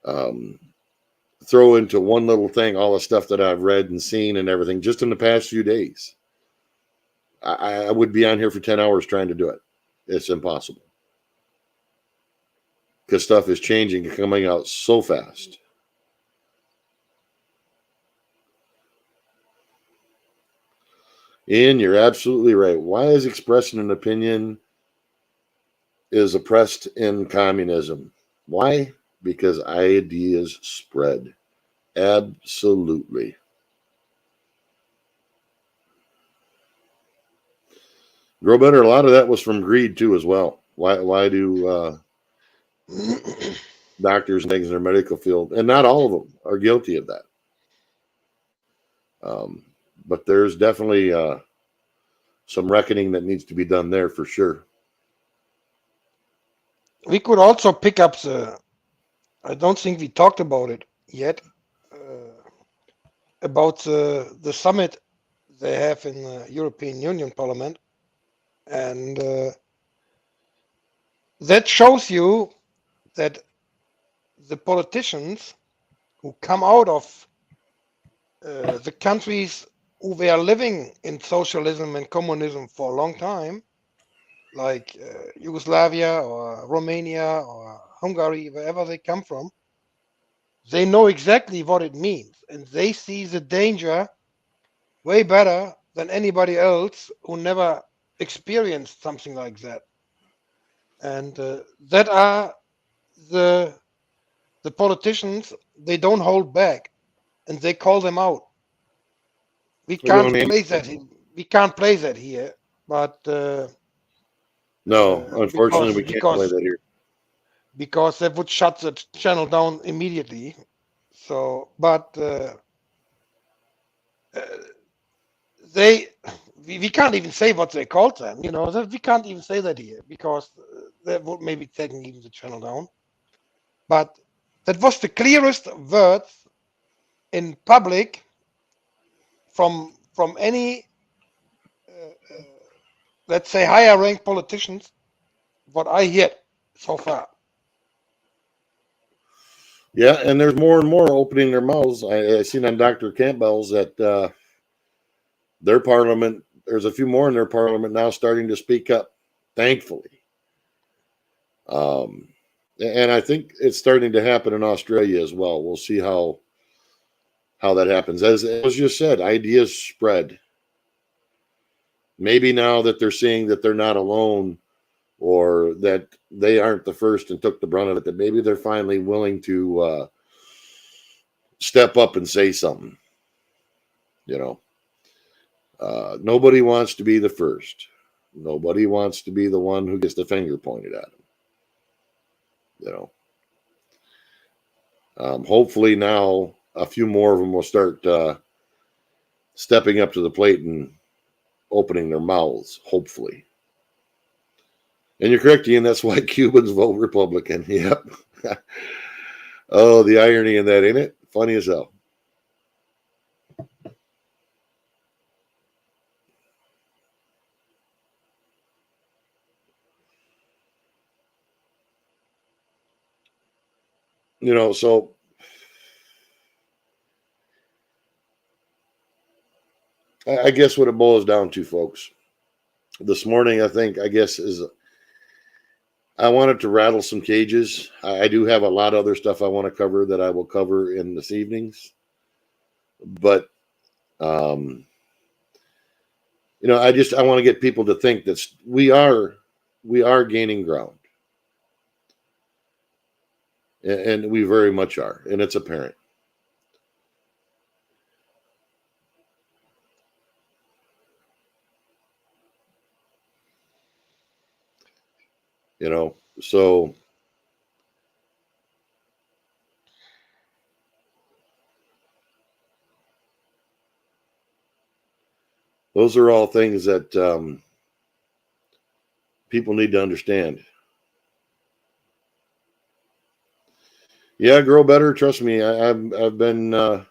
throw into one little thing all the stuff that I've read and seen and everything just in the past few days. I would be on here for 10 hours trying to do it. It's impossible. Because stuff is changing and coming out so fast. Ian, you're absolutely right. Why is expressing an opinion is oppressed in communism? Why? Because ideas spread. Absolutely. Grow better. A lot of that was from greed too, as well. Why do doctors and things in their medical field, and not all of them are guilty of that. But there's definitely some reckoning that needs to be done there for sure. We could also pick up I don't think we talked about it yet, about the summit they have in the European Union Parliament. And that shows you that the politicians who come out of the countries who were living in socialism and communism for a long time, like Yugoslavia or Romania or Hungary, wherever they come from, they know exactly what it means, and they see the danger way better than anybody else who never experienced something like that. And that are the politicians. They don't hold back, and they call them out. We can't play that. We can't play that here, but no, unfortunately, we can't play that here because that would shut the channel down immediately. So, but we can't even say what they called them. We can't even say that here because that would maybe taking even the channel down. But that was the clearest words in public from any let's say higher ranked politicians what I hear so far. Yeah, and there's more and more opening their mouths. I seen on Dr. Campbell's that their parliament, there's a few more in their parliament now starting to speak up, thankfully. And I think it's starting to happen in Australia as well. We'll see how that happens. As you said, ideas spread. Maybe now that they're seeing that they're not alone or that they aren't the first and took the brunt of it, that maybe they're finally willing to step up and say something. Nobody wants to be the first. Nobody wants to be the one who gets the finger pointed at them. Hopefully now a few more of them will start stepping up to the plate and opening their mouths, hopefully. And you're correct, Ian, that's why Cubans vote Republican. Yep. Oh, the irony in that, ain't it? Funny as hell. So I guess what it boils down to, folks, this morning, I guess is I wanted to rattle some cages. I do have a lot of other stuff I want to cover that I will cover in this evenings. But, I want to get people to think that we are gaining ground. And we very much are. And it's apparent. So those are all things that people need to understand. Yeah, grow better. Trust me, I've been doing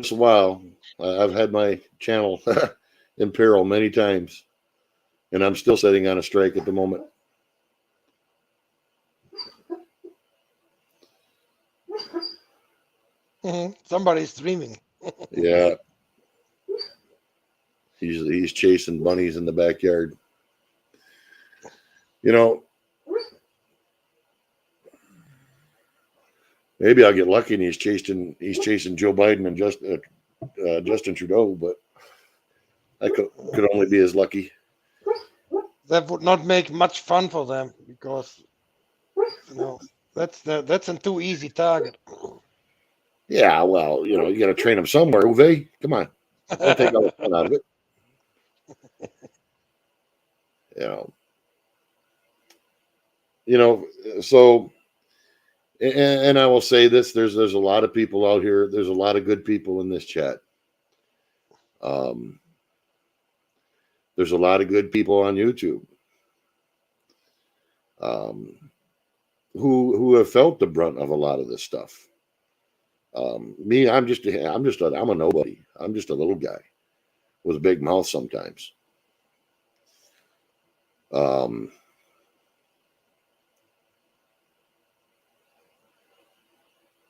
this a while. I've had my channel in peril many times, and I'm still sitting on a strike at the moment. Somebody's dreaming. Yeah, he's chasing bunnies in the backyard. Maybe I'll get lucky and he's chasing Joe Biden and Justin Trudeau, but I could only be as lucky. That would not make much fun for them because that's a too easy target. Yeah, well, you got to train them somewhere, Uwe. Come on, don't take all the fun out of it. So. And I will say this: there's a lot of people out here. There's a lot of good people in this chat. There's a lot of good people on YouTube who have felt the brunt of a lot of this stuff. Me, I'm a nobody. I'm just a little guy with a big mouth sometimes.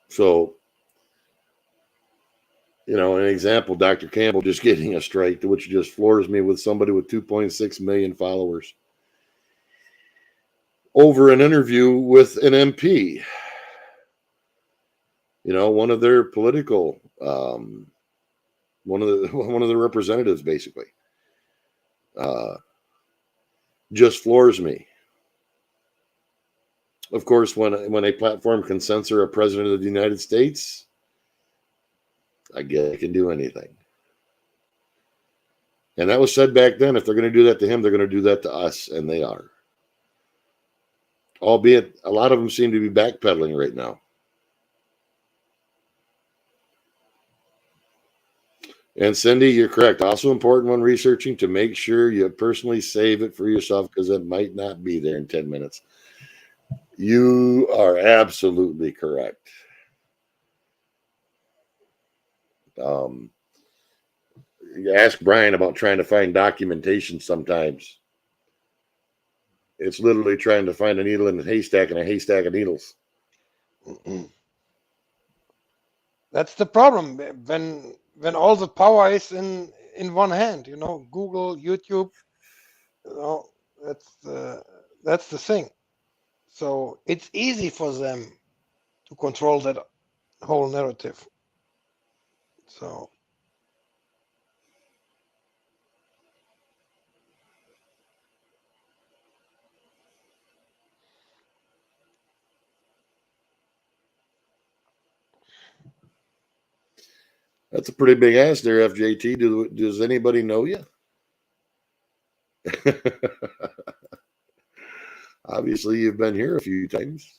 So, an example, Dr. Campbell just getting a strike, which just floors me with somebody with 2.6 million followers over an interview with an MP. One of their political, one of the representatives, basically, just floors me. Of course, when a platform can censor a president of the United States, I guess they can do anything. And that was said back then. If they're going to do that to him, they're going to do that to us, and they are. Albeit, a lot of them seem to be backpedaling right now. And Cindy, you're correct. Also important when researching to make sure you personally save it for yourself because it might not be there in 10 minutes. You are absolutely correct. You ask Brian about trying to find documentation sometimes. It's literally trying to find a needle in a haystack and a haystack of needles. That's the problem when all the power is in one hand. You know, Google, YouTube. You know, that's the thing. So it's easy for them to control that whole narrative. So That's a pretty big ass there, FJT. Does anybody know you? Obviously, you've been here a few times.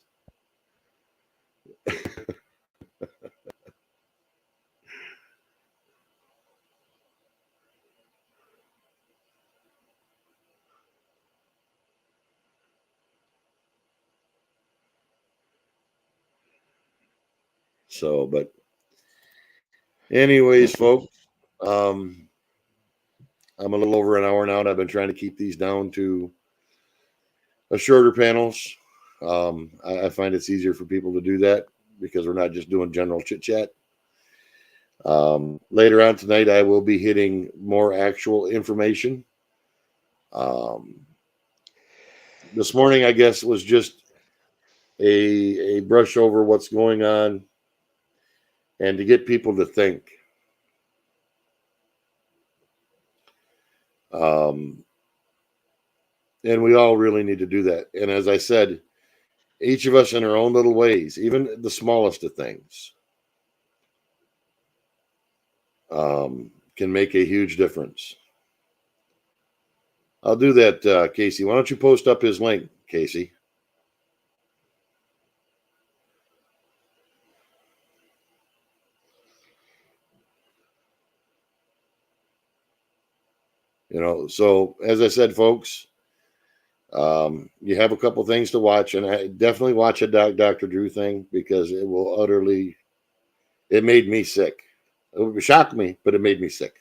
So, but anyways, folks, I'm a little over an hour now, and I've been trying to keep these down to a shorter panels. I find it's easier for people to do that because we're not just doing general chit chat. Later on tonight, I will be hitting more actual information. This morning, I guess, was just a brush over what's going on and to get people to think. And we all really need to do that. And as I said, each of us in our own little ways, even the smallest of things, can make a huge difference. I'll do that, Casey. Why don't you post up his link, Casey? You know, so as I said, folks, you have a couple things to watch, and I definitely watch a Dr. Drew thing because it will utterly, it made me sick. It shocked me, but it made me sick.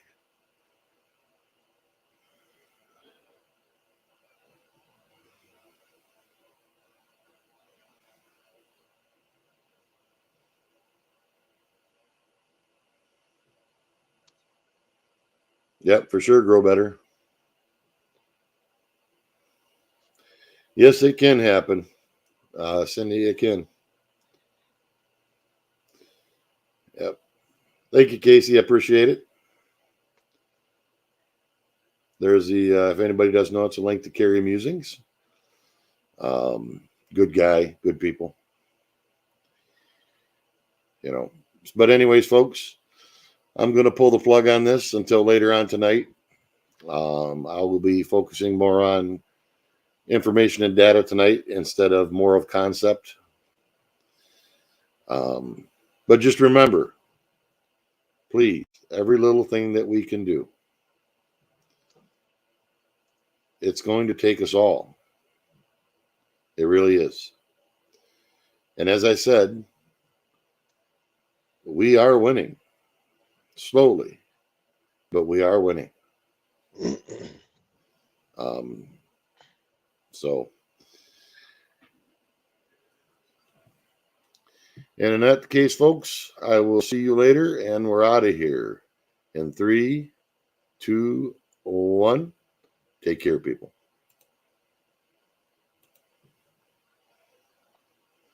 Yep, for sure, grow better. Yes, it can happen. Cindy, it can. Yep. Thank you, Casey. I appreciate it. There's the, if anybody doesn't know, it's a link to Carry Musings. Good guy, good people. You know, but anyways, folks, I'm going to pull the plug on this until later on tonight. I will be focusing more on information and data tonight instead of more of concept. But just remember, please, every little thing that we can do, it's going to take us all. It really is. And as I said, we are winning slowly, but we are winning. So, and in that case, folks, I will see you later, and we're out of here in 3, 2, 1. Take care, people.